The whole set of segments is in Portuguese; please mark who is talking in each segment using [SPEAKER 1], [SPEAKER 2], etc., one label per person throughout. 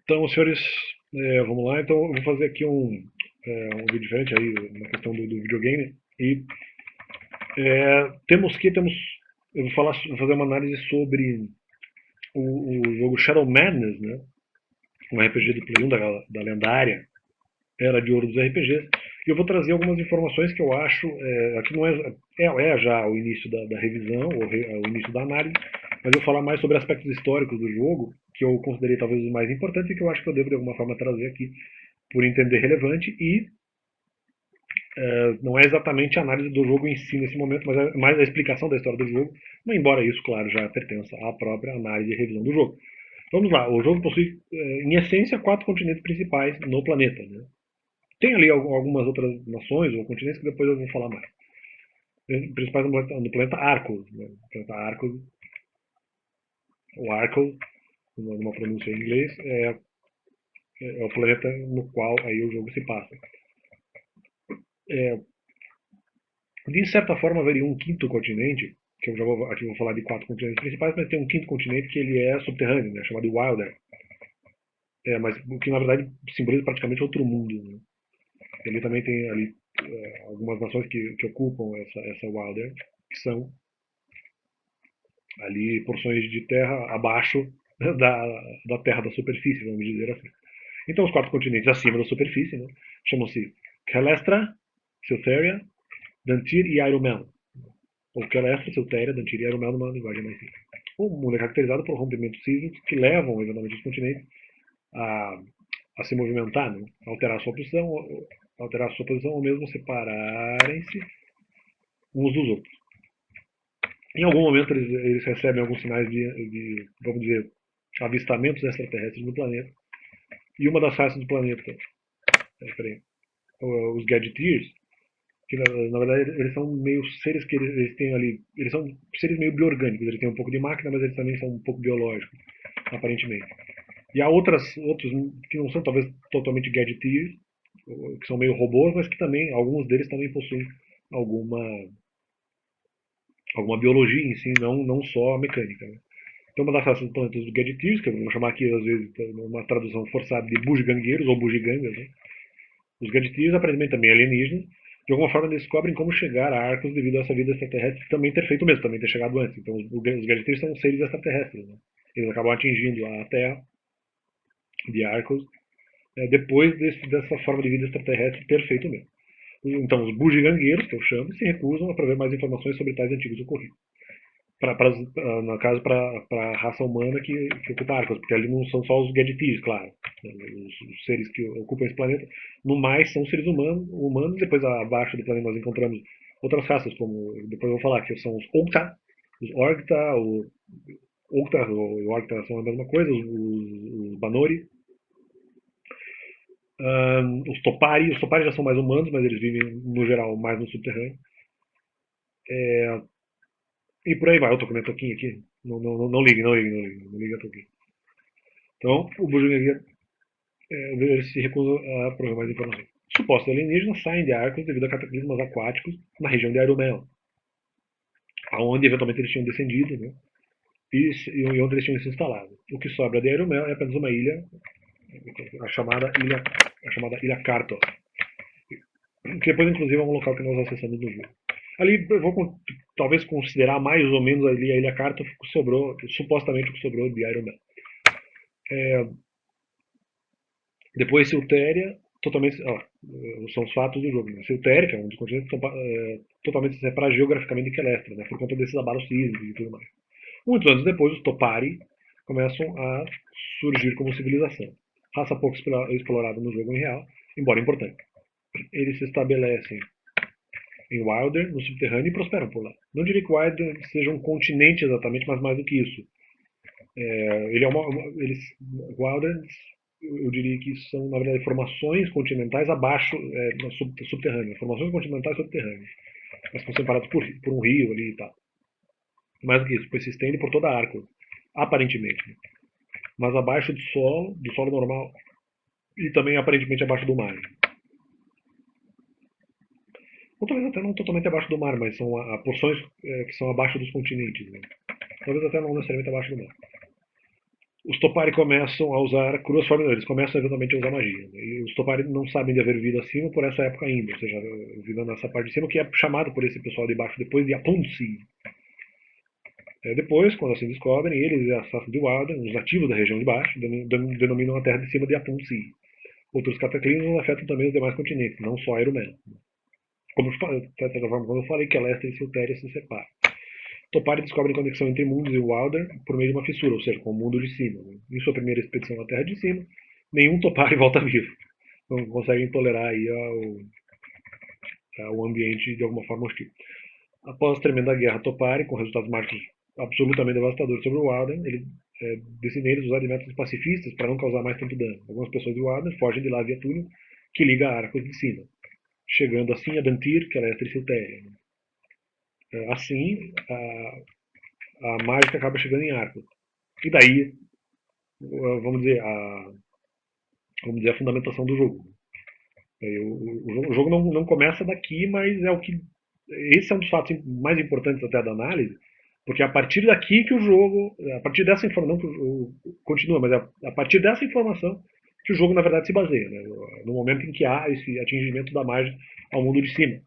[SPEAKER 1] Então, senhores, vamos lá. Então, eu vou fazer aqui um vídeo diferente aí na questão do videogame. E temos, eu vou fazer uma análise sobre o jogo Shadow Madness, né? Um RPG do Play 1 da lendária Era de Ouro dos RPGs. E eu vou trazer algumas informações que eu acho, aqui não é já o início da revisão, o início da análise, mas eu vou falar mais sobre aspectos históricos do jogo, que eu considerei talvez os mais importantes e que eu acho que eu devo de alguma forma trazer aqui por entender relevante e não é exatamente a análise do jogo em si nesse momento, mas é mais a explicação da história do jogo, embora isso, claro, já pertença à própria análise e revisão do jogo. Vamos lá, o jogo possui, em essência, 4 continentes principais no planeta. Né? Tem ali algumas outras nações ou continentes que depois eu vou falar mais. Principais no planeta Arcos. Né? No planeta Arcos, o Arcos, numa pronúncia em inglês, é o planeta no qual aí o jogo se passa. É, De certa forma, haveria um quinto continente, que eu já vou, aqui vou falar de 4 continentes principais, mas tem um quinto continente que ele é subterrâneo, né, chamado Wilder. Mas o que na verdade simboliza praticamente outro mundo. Né? Ele também tem ali algumas nações que ocupam essa Wilder, que são ali porções de terra abaixo da terra da superfície, vamos dizer assim. Então, os 4 continentes acima da superfície, né, chamam-se Calestra, Siltheria, Dantir e Irumel. Ou Calestra, Siltheria, Dantir e Irumel numa linguagem mais simples. O mundo é caracterizado por rompimentos sísmicos que levam, eventualmente, os continentes a, a se movimentar, né, a alterar sua posição ou mesmo separarem-se uns dos outros. Em algum momento eles recebem alguns sinais vamos dizer, avistamentos extraterrestres no planeta. E uma das raças do planeta, peraí, os Gadgeteers, que na verdade eles são meio seres que eles têm ali, eles são seres meio bioorgânicos, eles têm um pouco de máquina, mas eles também são um pouco biológicos, aparentemente. E há outros que não são talvez totalmente Gadgeteers, que são meio robôs, mas que também, alguns deles também possuem alguma, alguma biologia em si, não só a mecânica. Né? Então, uma das raças do planeta dos Gadgeteers, que eu vou chamar aqui, às vezes, uma tradução forçada de bugigangueiros ou bugigangas, né? Os Gadgeteers aparentemente também alienígenas. De alguma forma, eles descobrem como chegar a Arcos devido a essa vida extraterrestre também ter feito o mesmo, também ter chegado antes. Então, os Gadgeteers são seres extraterrestres. Né? Eles acabam atingindo a Terra de Arcos depois dessa forma de vida extraterrestre ter feito o mesmo. Então, os bugigangueiros, que eu chamo, se recusam a prover mais informações sobre tais antigos ocorridos. No caso, para a raça humana que ocupa Arcos, porque ali não são só os Gadgeteers, claro. Né, os seres que ocupam esse planeta. No mais, são seres humanos. Depois, abaixo do planeta, nós encontramos outras raças, como depois eu vou falar, que são os Octa, os Orgta, o Octa e Orgta são a mesma coisa, os Banori. Os Topari já são mais humanos, mas eles vivem, no geral, mais no subterrâneo. E por aí vai, eu tô com a minha toquinha aqui. Não ligue, não ligue a toquinha. Então, o Bujugangueiro ele se recusa a prover mais informações. Supostos alienígenas saem de Arcos devido a cataclismos aquáticos na região de Arumel, aonde eventualmente eles tinham descendido, né? E onde eles tinham se instalado. O que sobra de Arumel é apenas uma ilha, a chamada Ilha Carto, que depois inclusive é um local que nós acessamos no jogo. Ali eu vou talvez considerar mais ou menos ali a Ilha Carto, que sobrou, supostamente o que sobrou de Arumel. Depois Siltéria, totalmente. São os fatos do jogo. Né? Siltéria, que é um dos continentes, são totalmente separados geograficamente de Kelestra, né? Por conta desses abalos sísmicos e tudo mais. Muitos anos depois, os Topari começam a surgir como civilização. Raça pouco explorada no jogo em real, embora importante. Eles se estabelecem em Wilder, no subterrâneo, e prosperam por lá. Não diria que Wilder seja um continente exatamente, mas mais do que isso. Ele é Wilder, eu diria que são, na verdade, formações continentais abaixo, subterrâneas. Formações continentais subterrâneas. Mas são separadas por um rio ali e tal. Mais do que isso, pois se estende por toda a Arco, aparentemente. Né? Mas abaixo do solo normal, e também aparentemente abaixo do mar. Ou talvez até não totalmente abaixo do mar, mas são porções que são abaixo dos continentes. Né? Talvez até não necessariamente abaixo do mar. Os Topari começam a usar cruas formas, eles começam eventualmente a usar magia. Né? E os Topari não sabem de haver vida acima por essa época ainda, ou seja, vida nessa parte de cima, que é chamado por esse pessoal de baixo depois de Apunsi. Depois, quando assim descobrem, eles e a Assassin de Walden, os nativos da região de baixo, denominam a terra de cima de Apunsi. Outros cataclismos afetam também os demais continentes, não só a Irumen. Como de certa forma, quando eu falei que Alestra e Siltéria se separam. Topari descobre a conexão entre mundos e Wilder por meio de uma fissura, ou seja, com o mundo de cima. Né? Em sua primeira expedição à Terra de Cima, nenhum Topari volta vivo. Não conseguem tolerar aí ao ambiente de alguma forma hostil. Após a tremenda guerra Topari, com resultados mágicos absolutamente devastadores sobre o Wilder, ele decide eles usar de métodos pacifistas para não causar mais tanto dano. Algumas pessoas de Wilder fogem de lá via túnel que liga a Arcos de cima, chegando assim a Dantir, que ela é a Triciltéria. Assim, a mágica acaba chegando em Arcos. E daí, vamos dizer, a fundamentação do jogo. O jogo não começa daqui, mas é o que. Esse é um dos fatos mais importantes até da análise, porque é a partir daqui que o jogo. A partir dessa informação, que o jogo continua, mas é a partir dessa informação que o jogo na verdade se baseia. Né? No momento em que há esse atingimento da margem ao mundo de cima.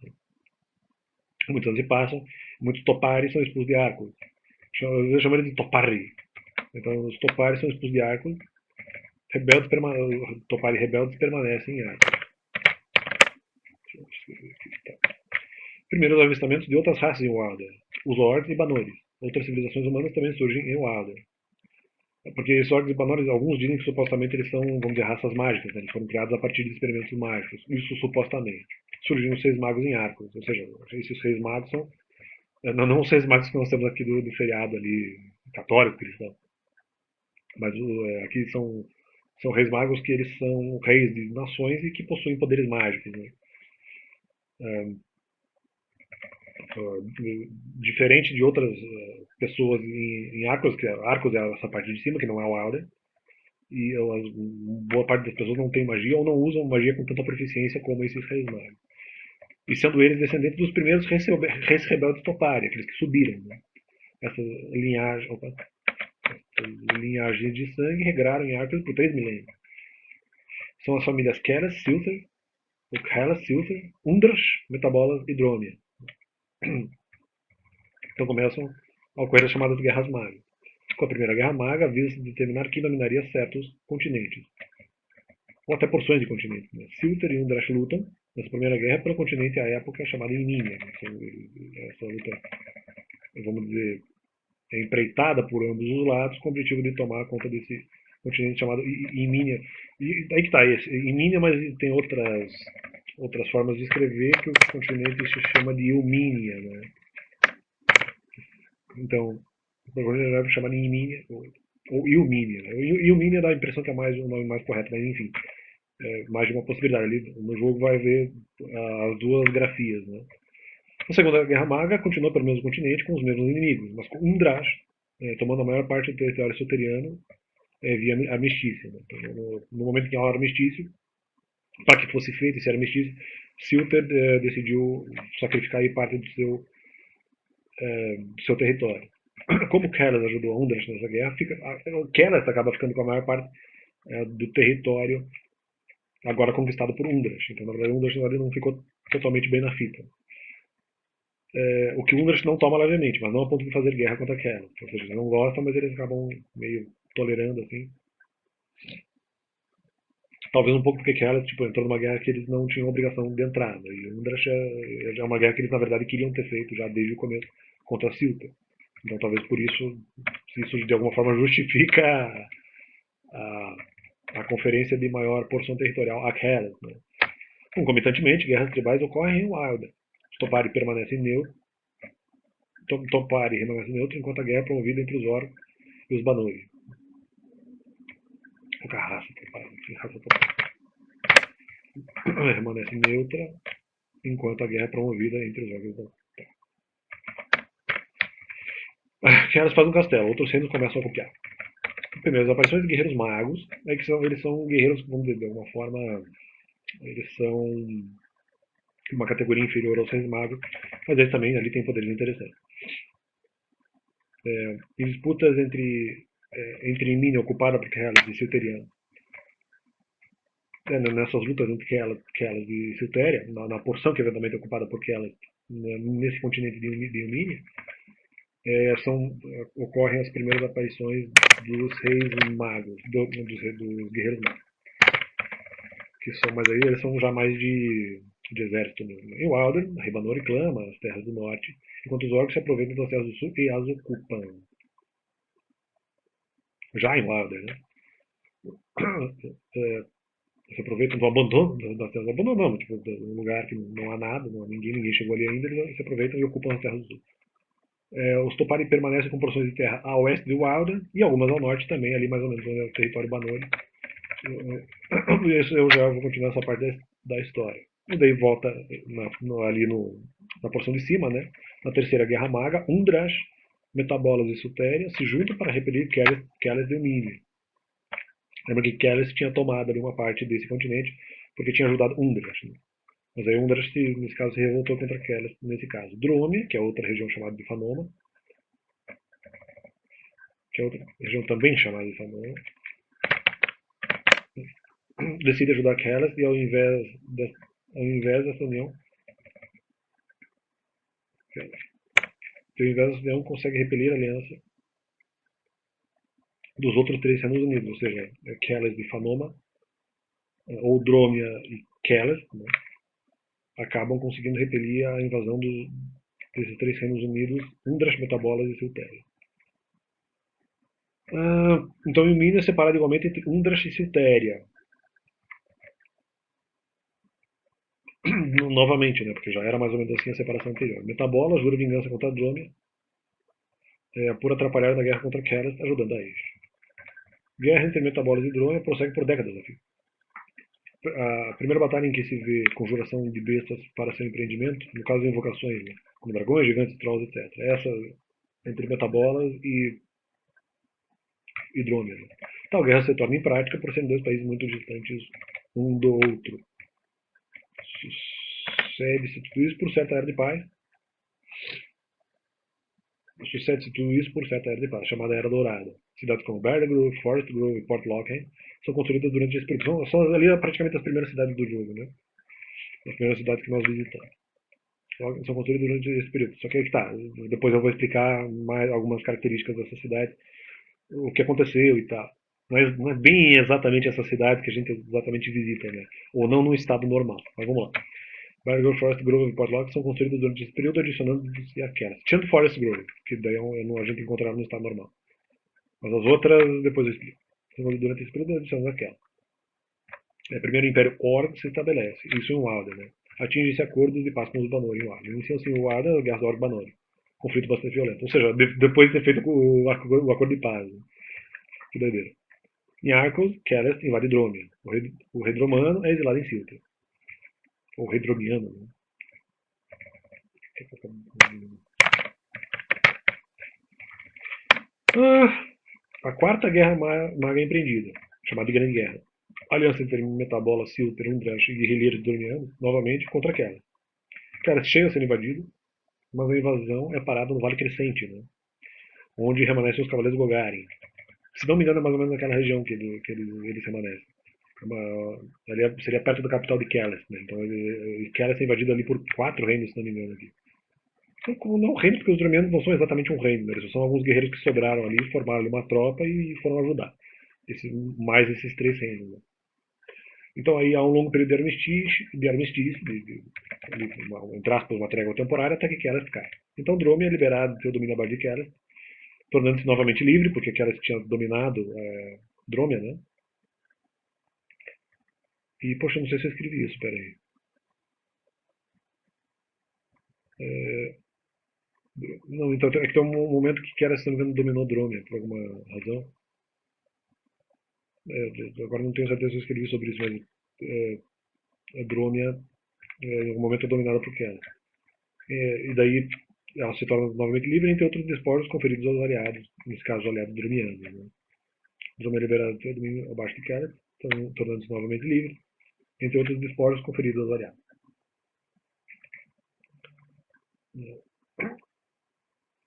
[SPEAKER 1] Muitos anos se passam, muitos Topari são expulsos de Arcos. Eu chamo eles de Topari. Então, os Topari são expulsos de Arcos. Topari rebeldes permanecem em Arcos. Primeiros avistamentos de outras raças em Wilder, os Orcs e Banores. Outras civilizações humanas também surgem em Wilder. Porque esses Orcs e Banores, alguns dizem que supostamente eles são, vamos dizer, raças mágicas, né? Eles foram criados a partir de experimentos mágicos. Isso supostamente. Surgiram os seis magos em Arcos, ou seja, esses seis magos são não os seis magos que nós temos aqui do feriado ali, católico, cristão. Mas aqui são reis magos que eles são reis de nações e que possuem poderes mágicos. Né? Diferente de outras pessoas em Arcos, que Arcos é essa parte de cima, que não é o Wilder, e boa parte das pessoas não tem magia ou não usam magia com tanta proficiência como esses reis magos. E sendo eles descendentes dos primeiros reis rebeldes Topari, aqueles que subiram. Né? Essa linhagem, linhagens de sangue regraram em Arcos por 3 milênios. São as famílias Keras, Silther, Hellas, Silther, Undras, Metabolas e Dromia. Então começam a ocorrer as chamadas Guerras Magas. Com a Primeira Guerra Maga, visa-se determinar quem dominaria certos continentes, ou até porções de continentes. Né? Silther e Undras lutam nessa Primeira Guerra pelo continente à época chamada Imínia. Essa luta, vamos dizer, é empreitada por ambos os lados com o objetivo de tomar conta desse continente chamado Imínia. E aí que está, Imínia, mas tem outras formas de escrever que o continente se chama de Eumínia. Né? Então, provavelmente deve chamar de Imínia ou Eumínia. Né? Eumínia dá a impressão que é mais o nome mais correto, mas enfim, mais de uma possibilidade. Ali no jogo vai haver as duas grafias. Né? A Segunda Guerra Maga continuou pelo mesmo continente com os mesmos inimigos, mas com Umdrash tomando a maior parte do território soteriano via armistício. Né? Então, no momento em que há um armistício, para que fosse feito esse armistício, Silter decidiu sacrificar aí parte do seu território. Como Kellas ajudou a Undras nessa guerra, Kellas acaba ficando com a maior parte do território agora conquistado por Undras. Então, na verdade, Undras não ficou totalmente bem na fita. O que Undras não toma levemente, mas não a ponto de fazer guerra contra Kellas. Ou seja, eles não gostam, mas eles acabam meio tolerando assim. Talvez um pouco porque Kellas entrou numa guerra que eles não tinham obrigação de entrar. Né? E Undras é uma guerra que eles, na verdade, queriam ter feito já desde o começo contra Silta. Então, talvez por isso, se isso de alguma forma justifica a conferência de maior porção territorial a Kellas. Né? Concomitantemente, guerras tribais ocorrem em Wilder. Topari permanece neutro. Topari permanece neutro enquanto a guerra é promovida entre os Orcs e os Banuri. Qual é a raça Topari? Raça Topari. Permanece neutra enquanto a guerra é promovida entre os Orcs e os Banuri. Kellas faz um castelo, outros reinos começam a copiar. Primeiro, as aparições de guerreiros magos, eles são guerreiros, vamos dizer, de alguma forma, eles são uma categoria inferior aos reis magos, mas eles também ali têm poderes interessantes. Em disputas entre entre Emínia ocupada por Keles e Silteriano, nessas lutas entre Keles e Siltéria, na porção que eventualmente é ocupada por Keles, nesse continente de Emínia, ocorrem as primeiras aparições dos reis magos, dos guerreiros magos, que são, mas aí eles são já mais de exército mesmo. Em Walden, Ribanor clama as terras do norte, enquanto os orcs se aproveitam das terras do sul e as ocupam. Já em Walden, né? Se aproveitam do abandono das terras. Abandono não, tipo, um lugar que não há nada, não há ninguém chegou ali ainda, eles se aproveitam e ocupam as terras do sul. Os Topari permanecem com porções de terra a oeste de Walden e algumas ao norte também, ali mais ou menos onde é o território Banori. Isso eu já vou continuar essa parte da história. E daí volta ali na porção de cima, né? Na Terceira Guerra Maga, Undrash, Metabolas e Sutéria se juntam para repelir Keles de Emília. Lembra que Keles tinha tomado ali uma parte desse continente porque tinha ajudado Undrash. Né? Mas aí Undrash, nesse caso, se revoltou contra Keles, nesse caso. Drômia, que é outra região chamada de Fanoma, que é outra região também chamada de Fanoma, decide ajudar Keles e ao invés dessa união, consegue repelir a aliança dos outros três reinos unidos, ou seja, Keles e Fanoma, ou Drômia e Keles, né, acabam conseguindo repelir a invasão desses três reinos unidos, Undrash, Metabolas e Siltéria. Então o Emília é separado igualmente entre Undrash e Siltéria. Novamente, né, porque já era mais ou menos assim a separação anterior. Metabola jura vingança contra a Drômia, por atrapalhar na guerra contra Keles, ajudando a eles. Guerra entre Metabolas e Drômia prossegue por décadas aqui. A primeira batalha em que se vê conjuração de bestas para seu empreendimento, no caso de invocações, né, como dragões, gigantes, trolls, etc. Essa entre Metabolas e Drômia. Né. Tal guerra se torna imprática por serem dois países muito distantes um do outro. Sucede-se tudo isso por certa era de paz. Sucede-se tudo isso por certa era de paz, chamada Era Dourada. Cidades como Barley Grove, Forest Grove e Port Lockhart são construídas durante esse período. São ali praticamente as primeiras cidades do jogo, né? As primeiras cidades que nós visitamos. São construídas durante esse período. Só que aí que tá. Depois eu vou explicar mais algumas características dessa cidade, o que aconteceu e tal. Não é bem exatamente essa cidade que a gente exatamente visita, né? Ou não num estado normal. Mas vamos lá. Bargrove, Forest Grove e Portlock são construídos durante esse período, adicionando-se aquelas. Tirando Forest Grove, que daí a gente encontrará no estado normal. Mas as outras, depois eu explico. Durante esse período, adicionando aquela. Primeiro o Império Orc se estabelece, isso em Walden, né? Atinge-se acordos de paz com os Banori em Walden. Iniciam assim o Walden, a guerra do Orc-Banori. Conflito bastante violento. Ou seja, depois de ter feito o acordo de paz. Né? Que doideira. Em Arcos, Keles invade Dromia. O rei Dromano é exilado em Silter. Ou rei Dromiano, né? A quarta guerra maga é empreendida, chamada de Grande Guerra. A aliança entre Metabola, Silter, Undrash e guerrilheiros dormianos, novamente, contra Keles. Keles chega a ser invadido, mas a invasão é parada no Vale Crescente, né? Onde remanescem os Cavaleiros Gogarin. Se não me engano, é mais ou menos naquela região que eles remanescem. Ali seria perto da capital de Keles, né? Então Keles é invadido ali por 4 reinos, se não me engano. Aqui. Então, não reinos, porque os Dromianos não são exatamente um reino, né? Eles são alguns guerreiros que sobraram ali, formaram ali uma tropa e foram ajudar. Mais esses 3 reinos. Né? Então aí há um longo período de armistício, entre aspas, uma trégua temporária, até que Keles cai. Então Dromia é liberado do seu domínio abaixo de Keles, tornando-se novamente livre, porque Keles tinha dominado Dromia, né? E, poxa, não sei se eu escrevi isso, peraí. Não, então é que tem um momento que Keles, se não me engano, dominou Dromia, por alguma razão. Agora não tenho certeza se eu escrevi sobre isso, mas a Dromia, em algum momento, é dominada por Keles. E daí ela se torna novamente livre, entre outros despojos conferidos aos aliados, nesse caso, aliados dromianos. Né? Dromia é liberado do seu domínio abaixo de Keles, tornando-se novamente livre, entre outros despojos conferidos aos aliados.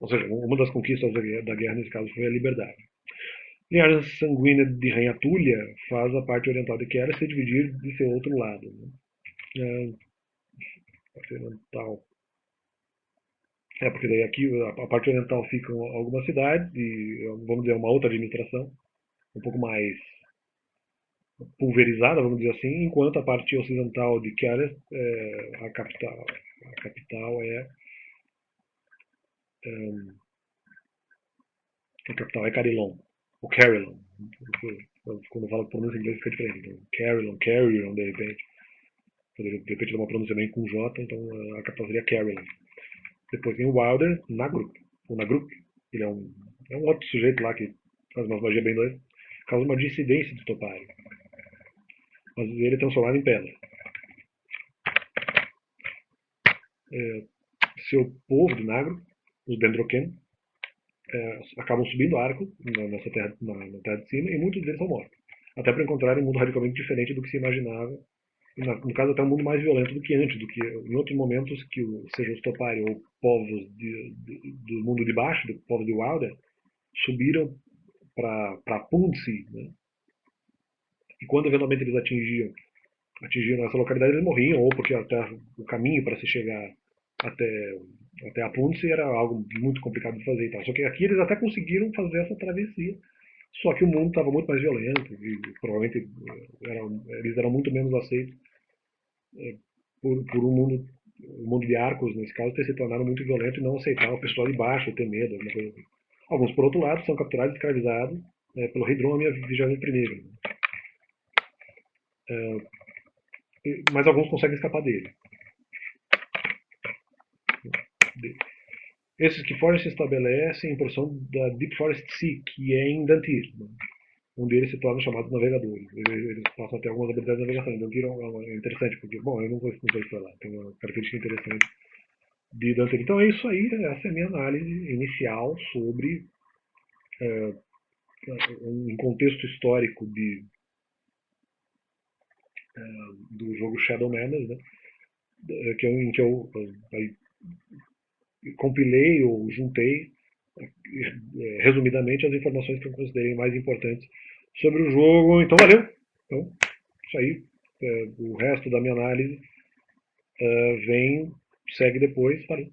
[SPEAKER 1] Ou seja, uma das conquistas da guerra, nesse caso, foi a liberdade. Linhagem sanguínea de Rainha Túlia faz a parte oriental de Keras se dividir de seu outro lado. Né? Parte oriental. Porque daí aqui a parte oriental ficam algumas cidades e, vamos dizer, uma outra administração, um pouco mais pulverizada, vamos dizer assim, enquanto a parte ocidental de Keres, a capital é, a capital é Carilon, ou Carillon. Quando eu falo pronúncia em inglês fica diferente. Então, Carillon, de repente dá uma pronúncia bem com J, então a capital seria Carillon. Depois tem o Wilder, Nagruk. Ele é um outro sujeito lá que faz uma magia bem doida. Causa uma dissidência do Topari. Mas ele é transformado em pedra. Seu povo de Nagro, os Dendroken, acabam subindo arco nessa terra, na terra de cima, e muitos deles são mortos. Até para encontrarem um mundo radicalmente diferente do que se imaginava. E no caso, até um mundo mais violento do que antes, do que em outros momentos que, seja os Topari ou povos do mundo de baixo, do povo de Wilder, subiram para Punzi, né? E quando eventualmente eles atingiam essa localidade, eles morriam, ou porque até o caminho para se chegar até, até a Punzi era algo muito complicado de fazer e tal. Só que aqui eles até conseguiram fazer essa travessia. Só que o mundo estava muito mais violento e provavelmente eles eram muito menos aceitos por um mundo de arcos, nesse caso, ter se tornado muito violento e não aceitar o pessoal de baixo, ter medo, alguma coisa assim. Alguns, por outro lado, são capturados e escravizados pelo rei Drômia 21º. Mas alguns conseguem escapar dele. Esses que fogem se estabelecem em porção da Deep Forest Sea, que é em Dantir. Né? Um deles se torna chamado navegadores. Eles passam a ter algumas habilidades de navegação. Dantir é interessante, porque, bom, eu não vou explorar, tem uma característica interessante de Dantir. Então é isso aí, essa é a minha análise inicial sobre um contexto histórico do jogo Shadow Madness, né? Em que eu compilei ou juntei resumidamente as informações que eu considerei mais importantes sobre o jogo. Então valeu! Então, isso aí. O resto da minha análise segue depois. Valeu!